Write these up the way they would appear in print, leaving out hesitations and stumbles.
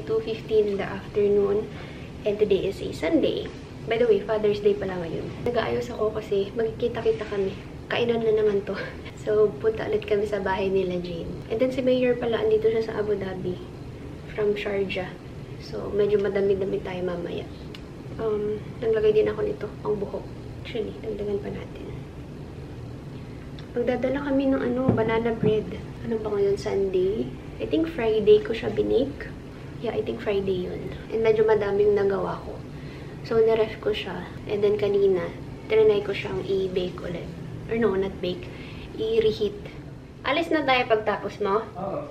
Thursday, 2:15 in the afternoon. And today is a Sunday. By the way, Father's Day pala ngayon. Nag-aayos ako kasi magkikita-kita kami. Kainan na naman to. So, punta ulit kami sa bahay nila, Jane. And then si Mayor pala, andito siya sa Abu Dhabi. From Sharjah. So, medyo madami-dami tayo mamaya. Naglagay din ako nito, ang buhok. Actually, dagdagan pa natin. Magdadala kami ng banana bread. Ano ba ngayon? Sunday? I think Friday ko siya binake. Yeah, I think Friday yun. And medyo madaming nagawa ko. So, naref ko siya. And then kanina, trinay ko siyang i-bake ulit. Or no, not bake. I-reheat. Alis na tayo pagtapos mo? Oo.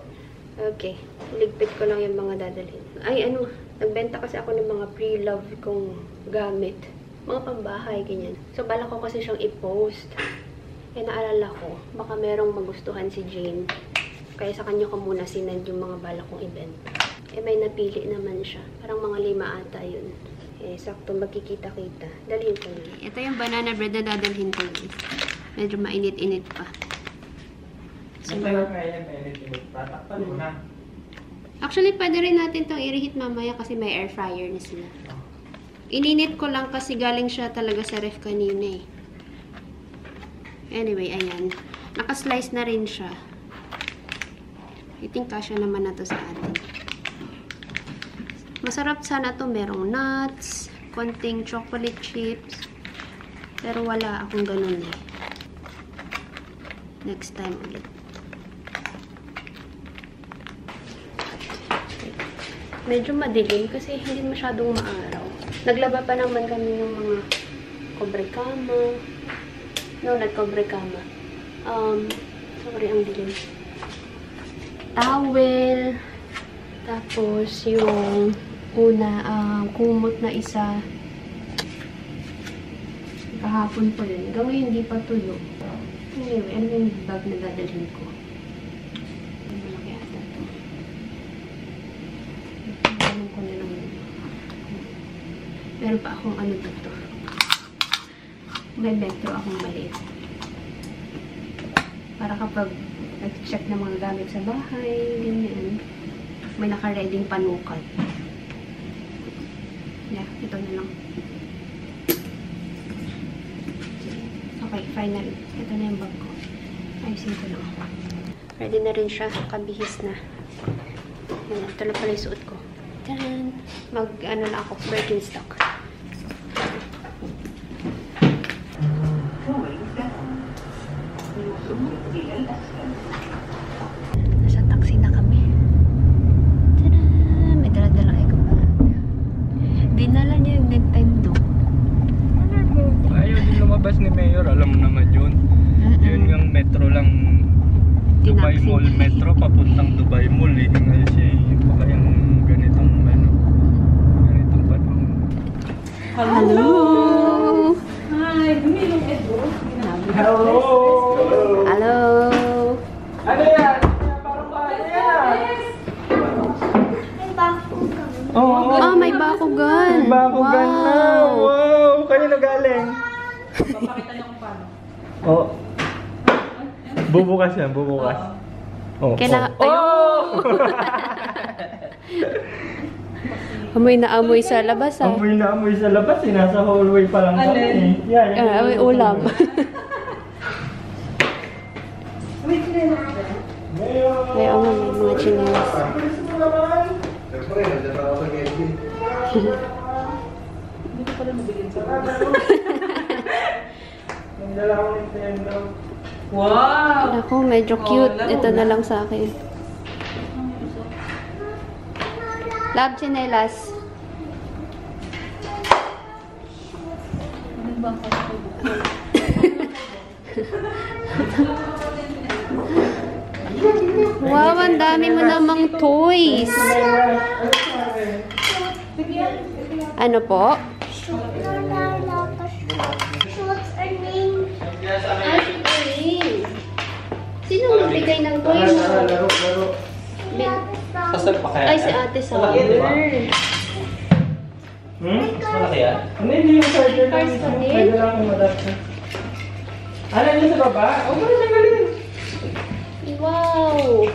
Okay. Ligpit ko lang yung mga dadalhin. Ay, nagbenta kasi ako ng mga pre-love kong gamit. Mga pambahay, ganyan. So, bala ko kasi siyang i-post. Eh, naalala ko, baka merong magustuhan si Jane. Kaya sa kanya ko muna sinend yung mga bala kong ibenta. Eh, may napili naman siya. Parang mga 5 ata yun. Eh, sakto magkikita-kita. Dalhin ko na. Ito yung banana bread na dadalhin ko. Medyo mainit-init pa. So, mainit-init pa. Takpan mo na. Actually, pwede rin natin itong i-reheat mamaya kasi may air fryer na sila. Ininit ko lang kasi galing siya talaga sa ref kanina eh. Anyway, ayan. Nakaslice na rin siya. I think kasya naman na to sa atin. Masarap sana to. Merong nuts, konting chocolate chips. Pero wala akong ganun eh. Next time ulit. Medyo madilim kasi hindi masyadong maaraw. Naglaba pa naman kami ng mga kobrekama. No, not kobrekama. Sorry, ang dilim. Towel. Tapos yung kumot na isa. Kahapon po yun. Hanggang ngayon hindi pa tuyo. Anyway, ano yung bag na dadalhin ko? Malaki ata ito. Ano ko na lang. Meron pa akong dito. May metro akong maliit. Para kapag nag-check ng mga gamit sa bahay, ganyan. May naka-reading panukat. Yeah, ito na lang. Okay, finally. Ito na yung bag ko. Ayusin ko lang. Ready na rin siya. Kabihis na. Ayan, ito lang pala yung suot ko. Taran! Na ako. Birkenstock. Nasa taxi na kami. Taran! May dala-dala kayo ba? Dinala niya yung Nintendo. Ayaw din lumabas ni Mayor, alam mo naman yun. Yun yung metro lang, Dubai Mall Metro, papuntang Dubai Mall eh. Ngayon siya baka yung ganitong panahon. Hello! Hi! Bumilong Edo. Hello! Hello! Ano yan? Parang bahay yan! Oo! Oh, may bakugan! May bakugan na! Wow! Kanino galing? Papakita niyo kung paano. Oo. Bubukas yan, bubukas. Oh, Kailangan... oh. Amoy na amoy sa labas ah. Amoy na amoy sa labas eh. Nasa hallway pa lang kami. Yan. Amoy ulam. Wait, May mga chinelas. Siyempre, nandiyan ako sa Genji. Hindi ko pala nabigyan sa Nandala ko Nintendo. Wow! Ako, medyo cute. Ito na lang sa akin. Love chinelas. Ano ba ako? Wow, ang dami mo namang toys. Ano po? Sino nagbigay ng toys? Laro. Sasal pa kaya? Ay, si Ate Summer. Mas malaki yan? Hindi yung charger na Cars mismo. pa din? Pwede lang akong adapter. Ano yun sa baba? Oh, parang nagaling. Wow!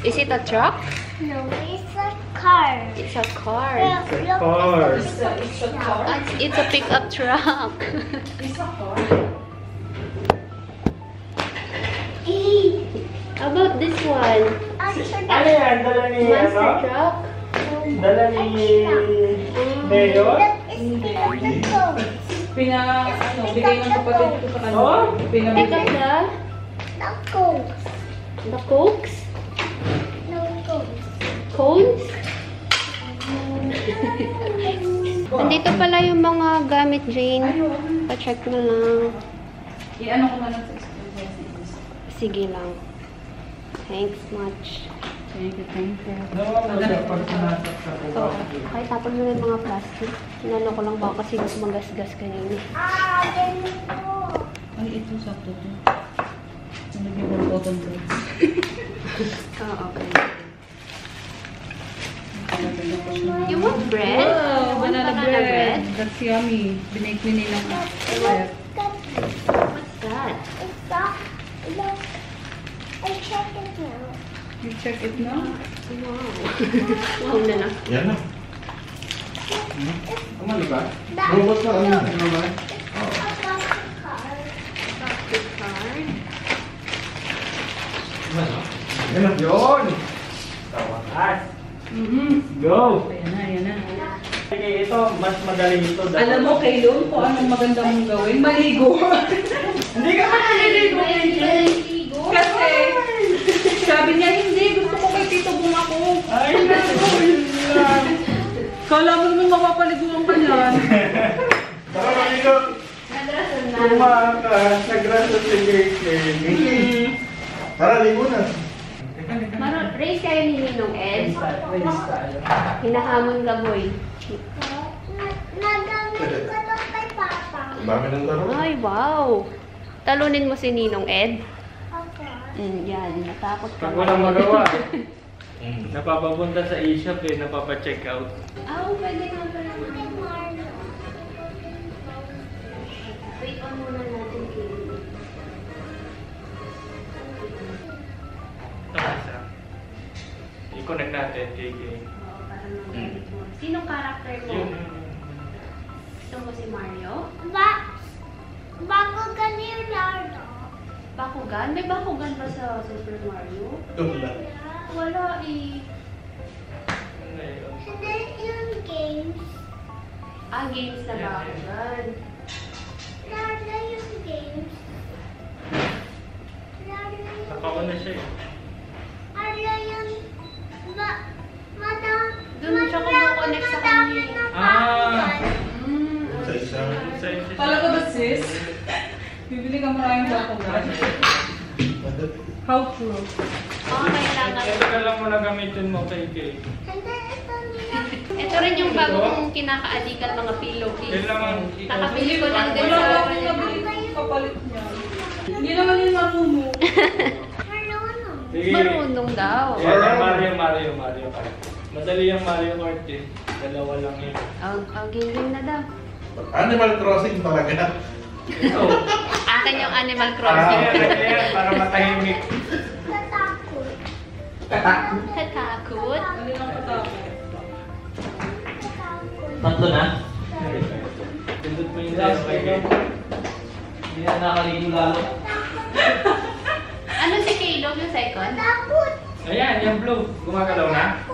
Is it a truck? No, it's a car. car. It's a car. Look, car. It's a car. It's a pickup truck. It's a car. How about this one? Ano yan? Dala ni Monster truck? Dala ni Mayor? Bigay ng kapatid ko sa kanya. Oh? Pick up the cokes? Cones? Andito pala yung mga gamit, Jane. Pa-check na lang. I-ano ko na lang sa experience. Sige lang. Thanks much. Thank you, thank you. Nawa mo siya pag sinasak sa So, kuka. okay, tapos mo na yung mga plastic. Inano ko lang ba kasi magasgas kanina. Ay, ito sakto to. Nalagyan ko ng cotton threads. Okay. You want bread? Wow, banana Banana bread. That's yummy. Binake ni Ninang. What's that? You check it now? Wow. Wow na lang. Yan na. Ano ba? Robot na ano? Ano ba? Plastic card. Yan na. Yun! Tawakas! Go! Ayan na, ayan na. Sige, ito, mas madali ito. Alam mo, Kaylon, kung anong maganda mong gawin, maligo. Hindi ka maliligo, Kasi, sabi niya, hindi, gusto ko kay Tito Bumako. Ay, naku, yun lang. Kala mo naman mapapaliguan ka niyan. Tara, maligo. Nadrasan na. Tumakas, nagrasa si Gay. Tara, ligo na. Raise kayo ni Ninong Ed. Hinahamon ka, boy. Nagamit ko to kay Papa. Dami ng laro. Ay, wow. Talunin mo si Ninong Ed. Okay. Yan, natakot ka. Pag walang magawa, napapapunta sa e-shop eh, napapacheck out. Pwede nga pala. Wait on muna natin kayo. Ito i-connect natin kay Gay. Oo, para mag-edit mo. Sinong character mo? Yun. Gusto mo si Mario? Bago ka Leonardo. Bakugan? May Bakugan ba sa Super Mario? Wala. Wala eh. Ano yun? Hindi yung games. Games na Bakugan. Lalo yung games. Lalo yung Nakauna siya eh. Lalo yung madam. Doon siya kumukonect sa kanya. Sa isang... Talaga ba, sis? Bibili ka maraming bakugan. How true? Kailangan. Ito ka lang muna gamitin mo kay Gay. Hindi, ito nila. Ito rin yung bago kong kinakaadikan mga pillowcase. Kailangan Nakabili ko lang din Wala sa ba akong nabili kapalit niya? Hindi naman yung marunong. Marunong. Sige. Marunong daw. Yan, Mario Kart. Madali yung Mario Kart eh. Dalawa lang yun. Game na daw. Animal Crossing talaga. Ito. Akin yung Animal Crossing. Ayan, para matahimik. Tatakot. Katakot. Hindi lang katakot. Tatakot. Tatlo na? Pindot mo yung tayo kay Gay. Hindi na nakaligo lalo. Ano si Caleb yung second? Takot. Ayan, yung blue. Gumagalaw na.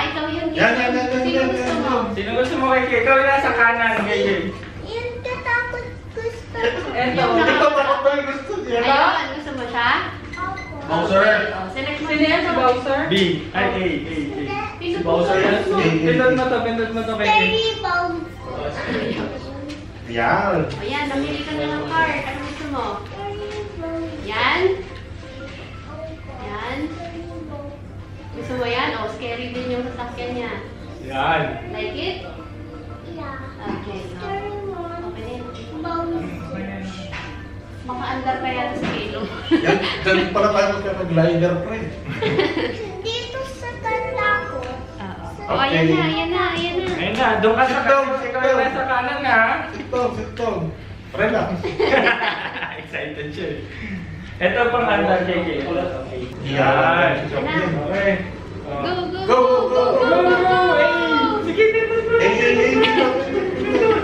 Ikaw yung Yan. Sino gusto mo? Sino gusto mo kay Gay? Ikaw yung nasa kanan kay Gay. Yung tatakot gusto ko. Eto. Ito takot ba yung gusto niya? Ayun, gusto mo siya? Ako. Bowser. Select mo Sino yan si Bowser? B. Ay, A. Pindot Si Bowser yan. Pindot mo to kay Gay. Terry Bones. Yan. Ayan, namili ka na ng card. Ano gusto mo? Terry Bones. Yan? Yan? Gusto mo yan? Scary din yung sasakyan niya. Yan. Like it? Yeah. Okay, no. Terry Bones. Okay din. Bones. Maka-andar pa yan sa Caleb. Yan. Diyan pala tayo magkakag-glider, pre. Dito sa tatakot. Oh, ayan na. Ayun na, doon ka sa kanan. Ikaw yung nasa kanan nga. Sitong. Relax. Excited siya eh. Ito pang handa kay Gay. Yan. Okay. Go, go, Go, go, go, go, go! Sige, pindot mo.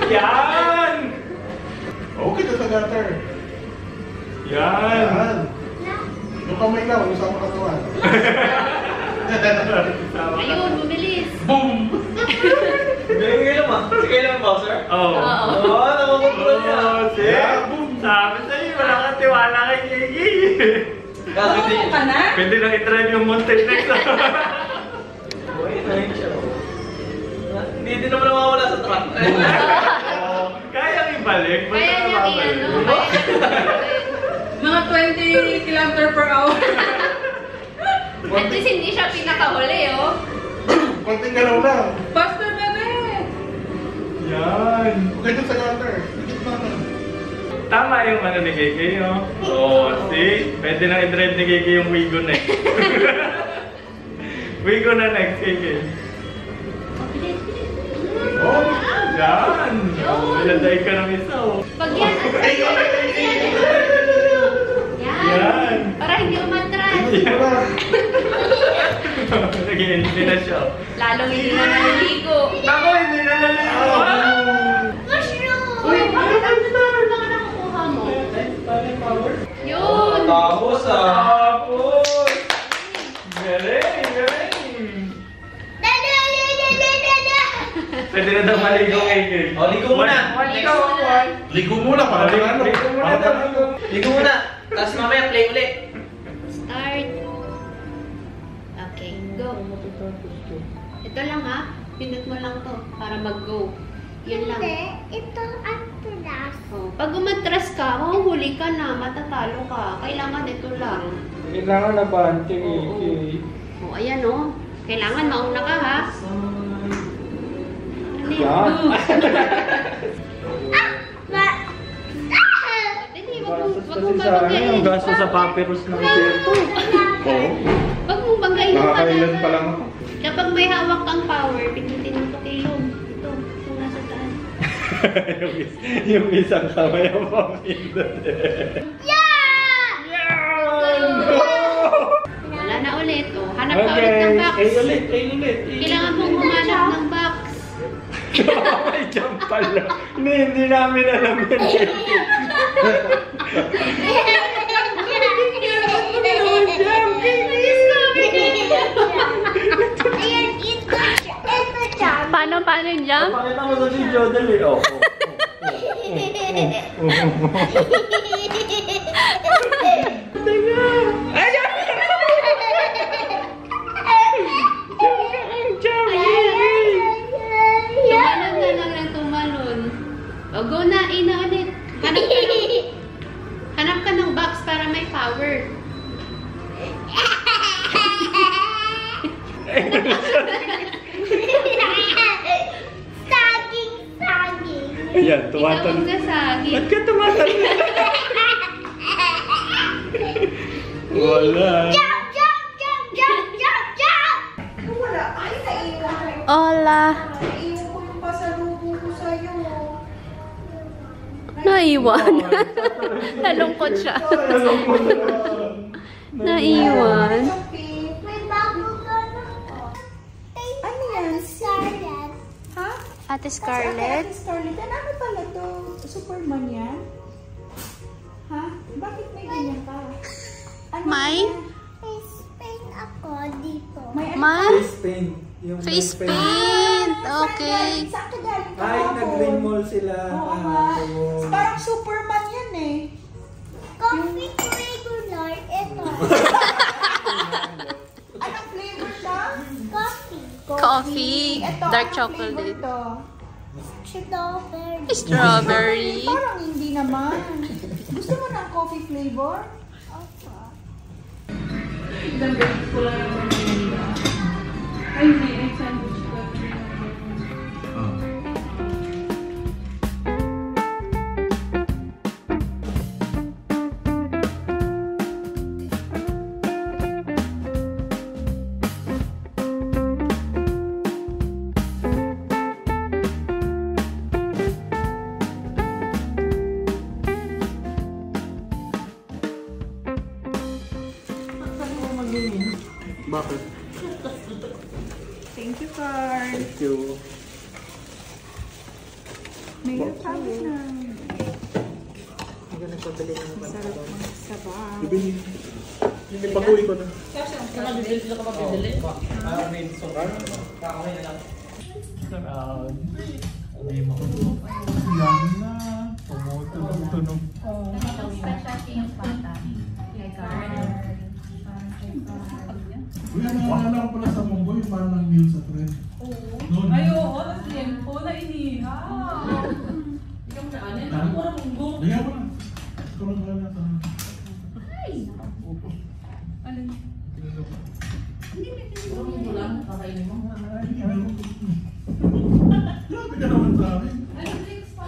Yan! Okay na sa gutter. Yan! Yan. Yung kamay lang, yung sama katawan. Ayun, bumilis. Boom! Galing mo. Sige lang, Bowser. Oh. Oo, nakakontrol niya. See? Sabi sa'yo, wala kang tiwala kay Gigi. Marunong ka na? Pwede nang i-try yung Mountain next. Uy, nahin siya. Hindi din naman nawawala sa truck. Kaya ibalik. Basta Kaya niya mabalik. i-ano, Mga 20 km/h. At least hindi siya pinakahuli, oh. Konting galaw lang. Faster, bebe! Yan. Okay na sa gutter. Dikit na. Tama yung ano ni Kiki, oh. Oh, see? Pwede nang i-drive ni Kiki yung Wigo next. Wigo na next, Kiki. Oh, Yan. Oh, iladay ka ng isa, oh. Pag yan, yan. Yan. Para hindi umatras. dikit mo lang. Nag-i-enjoy na siya. Lalong hindi na naliligo. Ako, hindi na naliligo. Mushroom! Uy, bakit ang tutor na ka nakukuha mo? Yun! Tapos Tapos! Galing, galing. Pwede na daw maligo kay Kiki. O, ligo muna. Ligo muna. Ligo muna para ano. Ligo muna Para daw. Ligo muna. Tapos mamaya play ulit. Start. Okay, go. Ito lang ha. Pindot mo lang to para mag-go. Yun lang. Hindi, ito ang tulas. Oh, pag umatras ka, huli ka na, matatalo ka. Kailangan ito lang. Kailangan na bante, Oo. Kiki. Oh, ayan oh. Kailangan mauna ka ha. Ano Yan. Hindi, wag mong Kasi sa ano, babagayin. yung gasto sa papyrus ng Kiko. Oo. Wag mong banggayin yung Nakakailan pa pala. lang ako. Kapag may hawak kang power, pindutin mo ito kay Lom. Ito, yung nasa taas. yung isang kamay ang pamindot. Wala na ulit. Oh, hanap ka ulit ng box. Ay ulit. Kailangan mong humanap ng box. May jump pala. Hindi namin alam yan. Ayan, ito siya. Paano yung jump? Pakita mo sa video, dali. Oh. Tumalon na lang ng tumalon. O, go na, ina ulit. Hanap ka ng box para may power. Saging. Ayan, Ikaw ang tumatal. nasagi. Ba't ka tumatal? Wala. Wala. Ay, naiwan ko yung Hola. naiwan ko yung pasalubong ko sa'yo. Naiwan. Nalungkot siya. Naiwan. May bago ka na. Ano yan? Scarlet. Ha? Ate Ate Scarlett. Scarlett, ano pala to? Superman yan? Ha? Bakit may ganyan ka? Ano May? yan? Face paint ako dito. May ano? Man? paint. Yung Face paint. Saan Okay. galing? Saan ka galing Ay, kahapon? nag-green mall sila. Oo nga. Parang Superman yan eh. Coffee regular. Ito. Anong flavor siya? Coffee. Coffee. Ito, Dark anong chocolate. flavor to? Strawberry. Strawberry. Parang hindi naman. Gusto mo ng coffee flavor? Opo. Isang beses ko lang naman yun. Ay, hindi. May sandwich ko. Bakit? Sabi na. Hindi ka nagpabili ng Sarap mga sabaw. Pag-uwi ko na. Bibili sila ka mabibili? Main sobrang. Kakain na lang. Sarap. Hindi mo. Yan na. Tumutunog-tunog. Uy, naalala ko pala sa Mongol, yung parang ng meal sa tren. Noon. Ay, oo, tas liempo na inihaw. Ikaw na anin, ang mura munggo. Lagyan mo na. Ikaw lang pala nasa. Alin? Puro munggo lang, kakainin mo. Ay, ano mo? Grabe ka naman sa akin. Ay, drinks pa.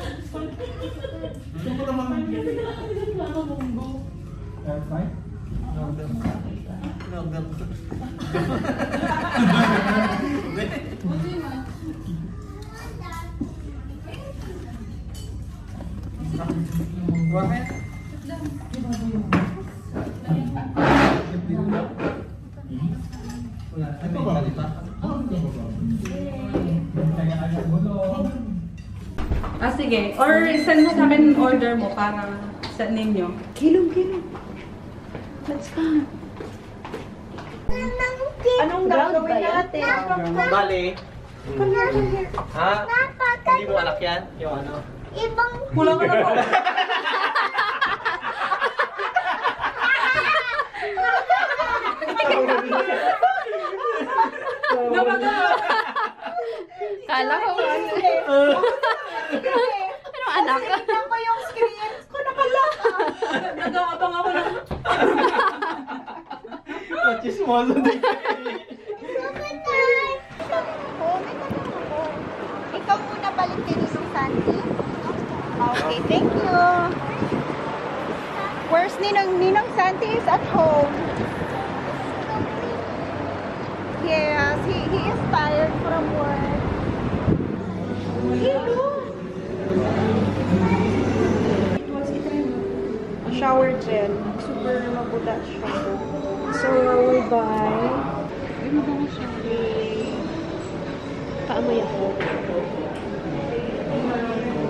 Gusto ko naman. Ano munggo? Air fry? Northern. Buti na. Bakit? Ito ba? Ah, sige. Or send mo sa akin order mo para sa ninyo. Kilong. Let's go. Anong gagawin natin? Bali. Ha? Hindi mo alak yan? Yung ano? Ibang Kulang ka na po. Kala ko. Anong anak ka? Tignan ko yung screens ko nakalock. Nag-aabang ako ng... Machismoso din. Ikaw muna balik din si Sandy. Okay, thank you. Where's Ninong Sandy is at home. Yes, he is tired from work. Hello. A shower gel. Super mabula siya. So, we buy. Ano ba siya? Paamoy ako.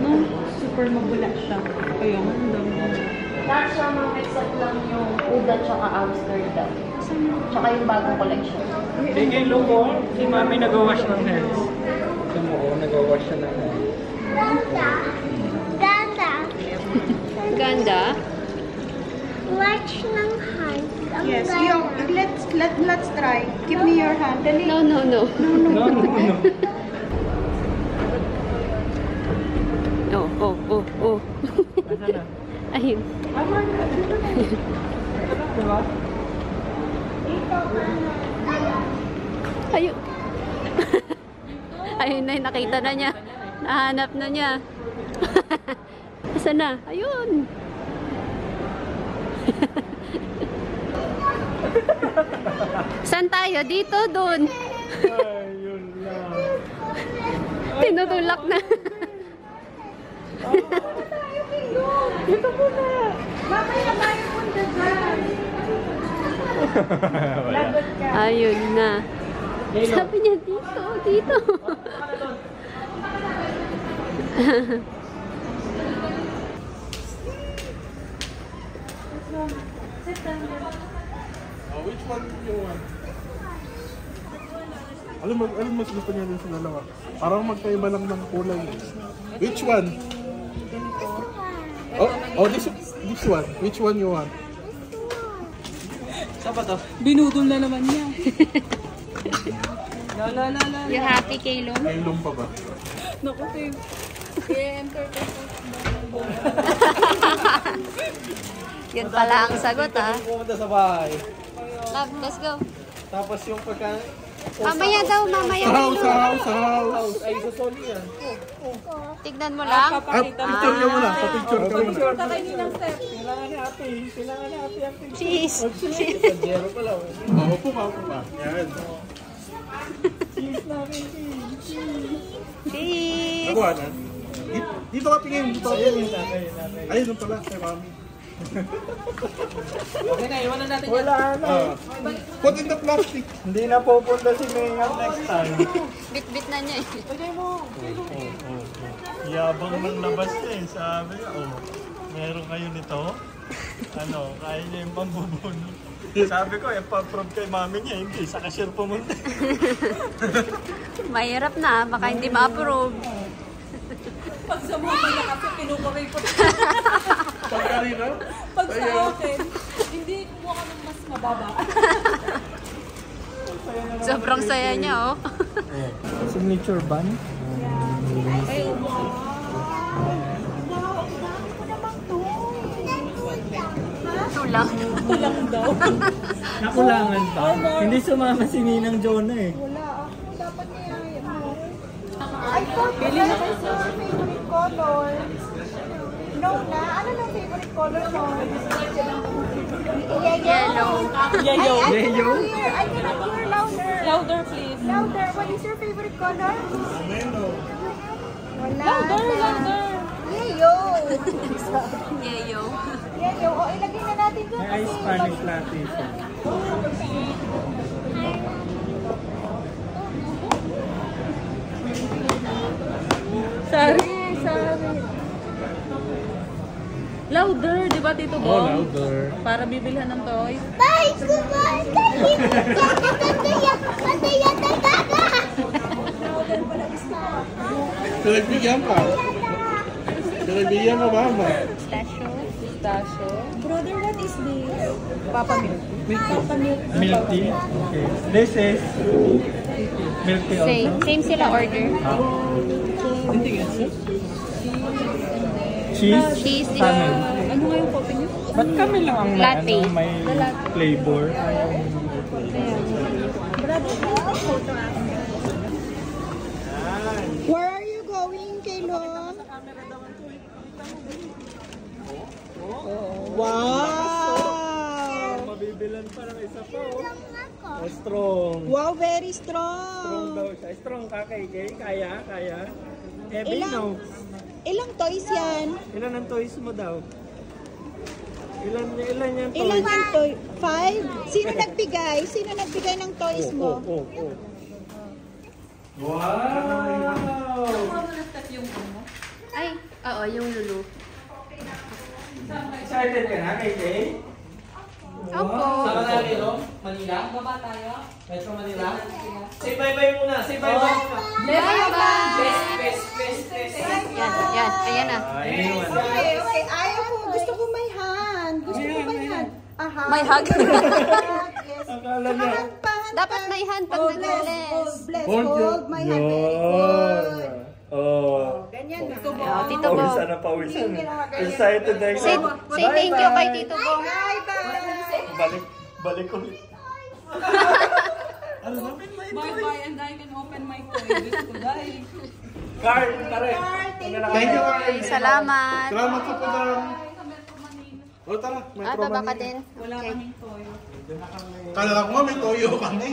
No, super mabula siya. Ayun, ang dami. Lahat siya mga except lang yung Uda tsaka Amsterdam. Tsaka yung bagong collection. Sige, Lumo. Si Mami nag-wash ng hands. Lumo, nag-wash siya ng hands. Ganda. Ganda. Watch ng hand. Ang Yes, ganda. let's try. Give me your hand. Dali. No. No. Oh. Nasaan na? Ayun. Diba? Ayun. Ayun na, nakita na niya. Nahanap na niya. Asan na? Ayun. Saan tayo? Dito, dun. Ayun lang. Tinutulak na. Dito po na. Mamaya tayo punta dyan. Lagot ka. Ayun na. Sabi niya, dito. Which one you want? Alam mas gusto niya din sa dalawa. Parang magkaiba lang ng kulay. Which one? This one. Which one you want? Saan ba to? Binudol na naman niya. La. You happy, Kaylon? May ilong pa ba? Naku, Tim. I-enter ko. Yun pala ang sagot, ah. Pumunta sa bahay. Love, let's go. Tapos yung pagka... Mamaya daw, mamaya. Sa house. Ay, sa soli yan. Tignan mo lang. Picture ka muna. Picture ka muna. Kakainin ng step. Kailangan ni ate. Cheese. Pajero pala. Upo ka. Yan. Cheese. Nakuha na. Dito ka tingin. Dito ka tingin. Ayun lang pala. Kay Mami. Okay na, iwanan natin yan. Wala na. Put in the plastic. Hindi na pupunta si Mayor next time. Bit-bit na niya eh. Yabang ng labas niya eh. Sabi niya, oh, meron kayo nito? Ano, kaya niya yung pambubuno. Sabi ko, pa-prove kay mami niya, hindi. Sa cashier pumunta. Mahirap na, baka hindi ma-approve. Pag sa mga na kasi pinukuray ko. Pagkarina? Pag sa akin, hindi kumuha ka ng mas mababa. Sobrang saya niya, oh. Signature band? Ay, Tulang. kulang daw. Nakulangan pa. Hindi sumama si Ninang Jonah eh. Wala ako. Dapat niyaya mo. I thought that is your favorite color. No na? Ano ng favorite color mo? Yellow. Yayo. I cannot hear louder. Louder, please. Louder. What is your favorite color? Wala. Louder. Yayo. Yayo. Yayo. O, ilagay na natin doon. May Spanish latte siya. Sorry. Louder, di ba Tito Bong? Louder. Para bibilhan ng toys. Bye, kumay! Pinagbigyan pa. Pinagbigyan mo mama. Pistachio. Brother, what is this? Papa milk. Papa milk. Milk tea? Okay. This is milk tea also. Same sila order. Cheese? Cheese, di Caramel. Ano nga yung coffee niyo? Ba't kami lang ang may, Latte. ano, may flavor? Where are you going, Kaylon? Wow! Mabibilan pa ng isa pa oh. Strong. Wow, very Strong daw strong. siya. Strong ka kay Kaya? Heavy Ilang- no? Ilang toys yan? Ilan ang toys mo daw? Ilan yung toys? Ilang yung toy? 5? Sino nagbigay? Sino nagbigay ng toys mo? Wow! Ay, oo, yung Lulu. Excited ka na kay Kay? Opo. Saan ka natin, no? Manila? Baba tayo. Metro Manila? Say bye-bye muna. Say bye-bye muna. Bye-bye! Best. Yan. Ayan na. Okay, okay. Ayaw ko. Gusto ko may hand. Gusto ko may hand. Aha. May hug. Yes. Akala niya. Dapat may hand pag Hold, nag-bless. bless. Hold Hold my hand. Very good. Oh. Ganyan na. Oh, Tito Bong. Pawisan na pawisan. Excited na Say thank you kay Tito Bong. Bye-bye. Balik ulit. Bye-bye and I can open my toys. Today. Carl, tara. Thank you, Carl. Salamat. Salamat po lang. O tara, may Ah, baba ka din. Wala kaming toy. Kala ko nga may toyo kami.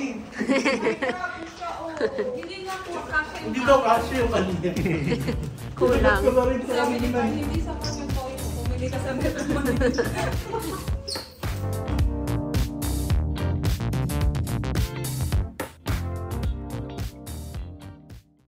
Hindi nga po kasi. Hindi daw kasi yung kanina. Kulang. Ko na rin sa Sabi ni kanina. Carl, hindi sa yung toy. Pumili ka sa Metro Manila.